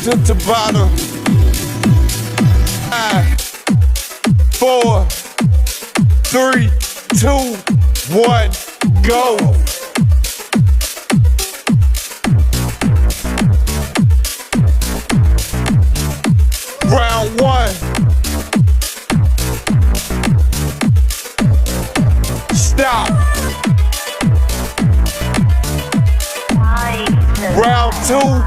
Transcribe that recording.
to Tabata. 5, 4, 3, 2, 1, go. Round 1. Stop. Round 2.